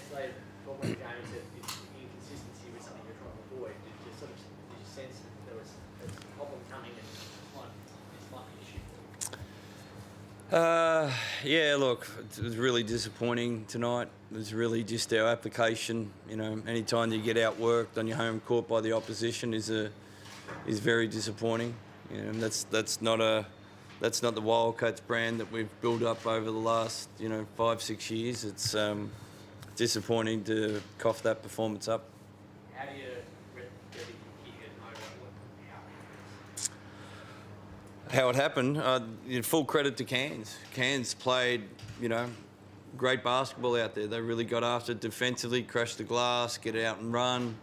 yesterday, talking about the game, said inconsistency was something you're trying to avoid. Did you sense that there was a problem coming and this might be an issue for you? Yeah, look, it was really disappointing tonight. It was really just our application. You know, any time you get outworked on your home court by the opposition is very disappointing. You know, that's not the Wildcats brand that we've built up over the last 5-6 years. It's disappointing to cough that performance up. How do you how it happened? Full credit to Cairns. Cairns played, great basketball out there. They really got after it defensively, crashed the glass, get out and run.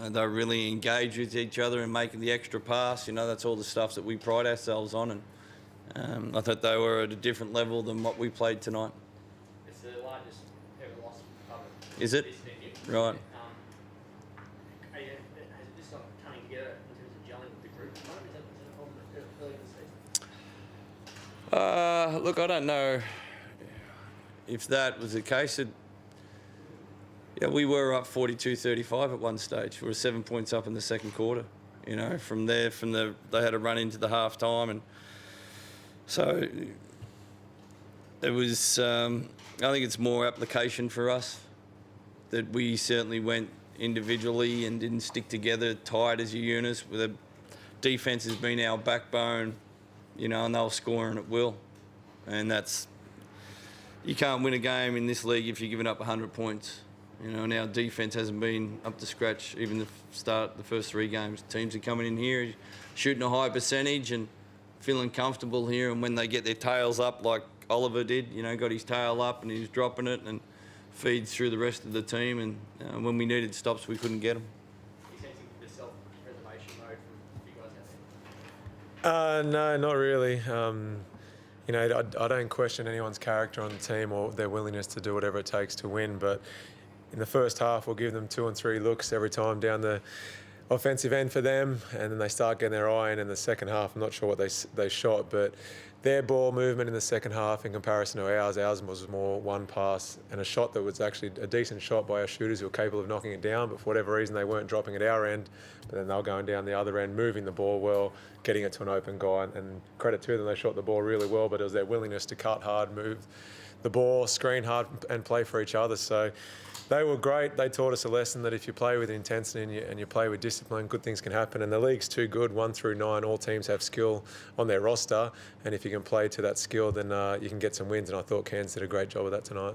They were really engaged with each other and making the extra pass. That's all the stuff that we pride ourselves on. And I thought they were at a different level than what we played tonight. It's the largest ever loss covered. Is it? Right. Is this not coming together in terms of gelling with the group at the moment? Is that a problem early in the season? Look, I don't know if that was the case. We were up 42-35 at one stage. We were 7 points up in the second quarter. From there, they had a run into the half time, and so it was. I think it's more application for us that we certainly went individually and didn't stick together tight as a unit. The defense has been our backbone, and they'll score at will, and that's. You can't win a game in this league if you're giving up 100 points. And our defence hasn't been up to scratch even the first 3 games. Teams are coming in here, shooting a high percentage and feeling comfortable here. And when they get their tails up, like Oliver did, got his tail up and he's dropping it and feeds through the rest of the team. And when we needed stops, we couldn't get them. Are you sensing the self-preservation mode from you guys out there? No, not really. I don't question anyone's character on the team or their willingness to do whatever it takes to win, but in the first half, we'll give them 2 and 3 looks every time down the offensive end for them, and then they start getting their eye in. In the second half, I'm not sure what they shot, but their ball movement in the second half in comparison to ours was more one pass and a shot that was actually a decent shot by our shooters who were capable of knocking it down, but for whatever reason they weren't dropping at our end, but then they were going down the other end, moving the ball well, getting it to an open guy, and credit to them, they shot the ball really well, but it was their willingness to cut hard, move the ball, screen hard and play for each other. So they were great. They taught us a lesson that if you play with intensity and you play with discipline, good things can happen. And the league's too good, 1 through 9. All teams have skill on their roster, and if you can play to that skill, then you can get some wins. And I thought Cairns did a great job of that tonight.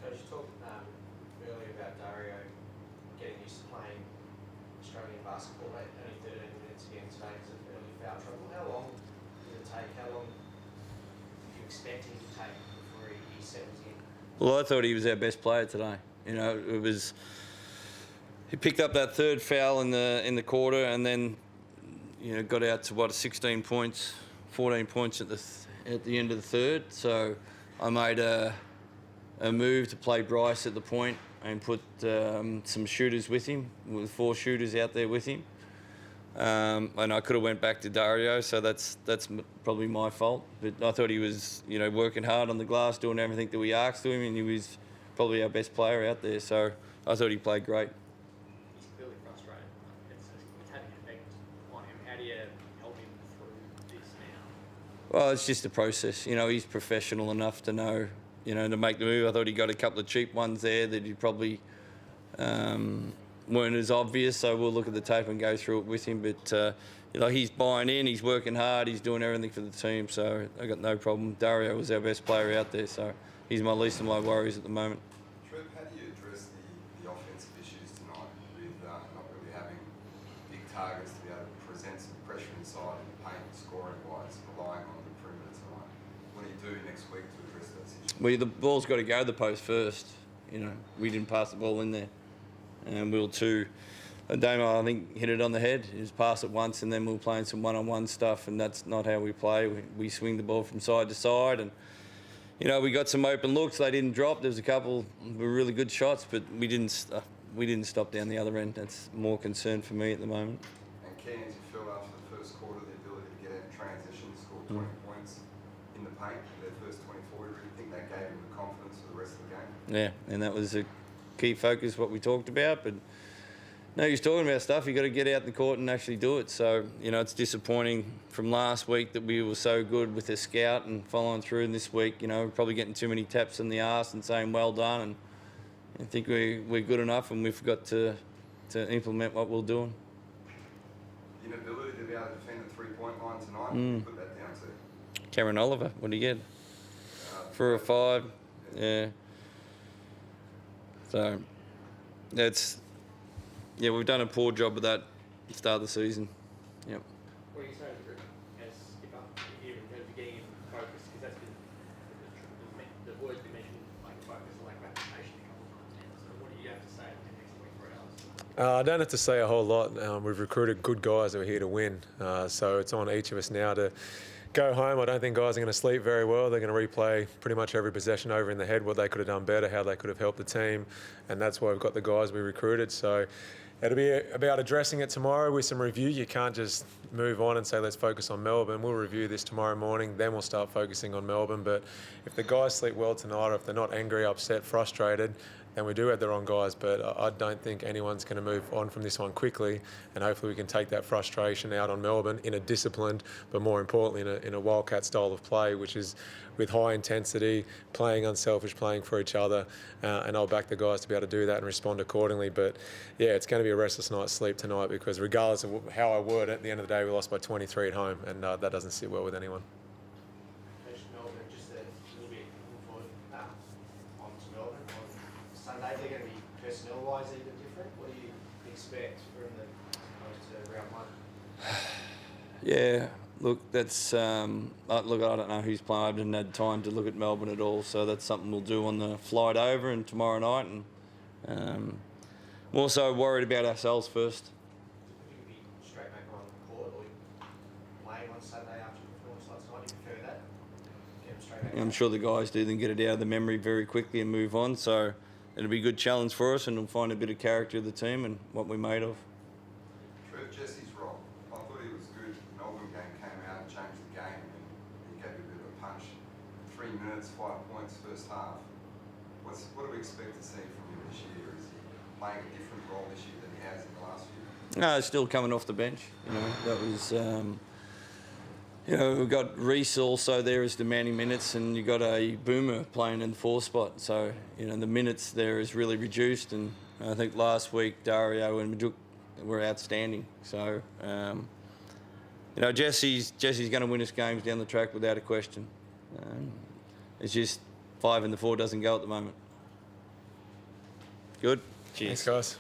Coach, you talked earlier about Dario getting used to playing Australian basketball. Only 13 minutes against Vegas of early foul trouble. How long did it take? How long did you expect him to take before he settles in? Well, I thought he was our best player today. He picked up that third foul in the quarter, and then got out to 16 points, 14 points at the end of the third. So I made a move to play Bryce at the point and put some shooters with him, with 4 shooters out there with him. And I could have went back to Dario, so that's probably my fault. But I thought he was, working hard on the glass, doing everything that we asked of him, and he was probably our best player out there. So I thought he played great. He's clearly frustrated. It's having an effect on him. How do you help him through this now? Well, it's just a process. He's professional enough to know, to make the move. I thought he got a couple of cheap ones there that he probably weren't as obvious, so we'll look at the tape and go through it with him. But he's buying in, he's working hard, he's doing everything for the team, so I got no problem. Dario was our best player out there, so he's my least of my worries at the moment. Trev, how do you address the offensive issues tonight with not really having big targets to be able to present some pressure inside in the paint, scoring-wise, relying on the perimeter tonight? What do you do next week to address those issues? Well, the ball's got to go to the post first. We didn't pass the ball in there. And we were too. Damian, I think, hit it on the head. He was passed it once, and then we were playing some one-on-one stuff, and that's not how we play. We swing the ball from side to side, and we got some open looks. They didn't drop. There was a couple were really good shots, but we didn't stop down the other end. That's more concern for me at the moment. And Cairns, you feel after the first quarter the ability to get out in transition, score 20 points in the paint, their first 24. Do you think that gave them the confidence for the rest of the game? Yeah, and that was a key focus, what we talked about. But no use talking about stuff. You got to get out in the court and actually do it. So, you know, it's disappointing from last week that we were so good with the scout and following through. And this week, you know, we're probably getting too many taps in the arse and saying well done. And I think we're good enough, and we've got to implement what we're doing. The inability to be able to defend the 3-point line tonight, what do you put that down to? Cameron Oliver, what do you get? 4 or 5, yeah. So that's, yeah, we've done a poor job of that at the start of the season. Yep. What are you saying as skipper here in terms of getting him focused? Because that's been the words you mentioned, like focus and like reputation a couple of times now. So what do you have to say in the next 24 hours? I don't have to say a whole lot. We've recruited good guys who are here to win. So it's on each of us now to go home. I don't think guys are going to sleep very well. They're going to replay pretty much every possession over in the head, what they could have done better, how they could have helped the team. And that's why we've got the guys we recruited. So it'll be about addressing it tomorrow with some review. You can't just move on and say, let's focus on Melbourne. We'll review this tomorrow morning, then we'll start focusing on Melbourne. But if the guys sleep well tonight, or if they're not angry, upset, frustrated, then we do have the wrong guys. But I don't think anyone's going to move on from this one quickly. And hopefully we can take that frustration out on Melbourne in a disciplined, but more importantly, in a Wildcat style of play, which is with high intensity, playing unselfish, playing for each other. And I'll back the guys to be able to do that and respond accordingly. But yeah, it's going to be a restless night's sleep tonight, because regardless of how I word it, at the end of the day, we lost by 23 at home, and that doesn't sit well with anyone. Coach Melbourne, just a little bit forward on to Melbourne on Sunday. They're going to be personnel-wise even different. What do you expect from the opposed to round 1? Yeah, look, that's look. I don't know who's playing. I haven't had time to look at Melbourne at all, so that's something we'll do on the flight over and tomorrow night. And I'm also worried about ourselves first. Would you be straight back on the court, or playing on Saturday after your performance last night? Do you prefer that? Get them straight back. I'm sure the guys do, then get it out of the memory very quickly and move on. So it'll be a good challenge for us, and we'll find a bit of character of the team and what we're made of. Trevor, Jesse's role. I thought he was good. The Melbourne game came out and changed the game, and he gave a bit of a punch. 3 minutes, 5 points first half. What do we expect to see from him this year? Is he playing a different role this year than he has in the last few? No, still coming off the bench. You know, that was. You know, we've got Reece also there as demanding minutes, and you've got a Boomer playing in the 4 spot. So, you know, the minutes there is really reduced, and I think last week Dario and Majuk were outstanding. So, you know, Jesse's going to win us games down the track without a question. It's just 5 in the 4 doesn't go at the moment. Good. Cheers. Thanks, guys.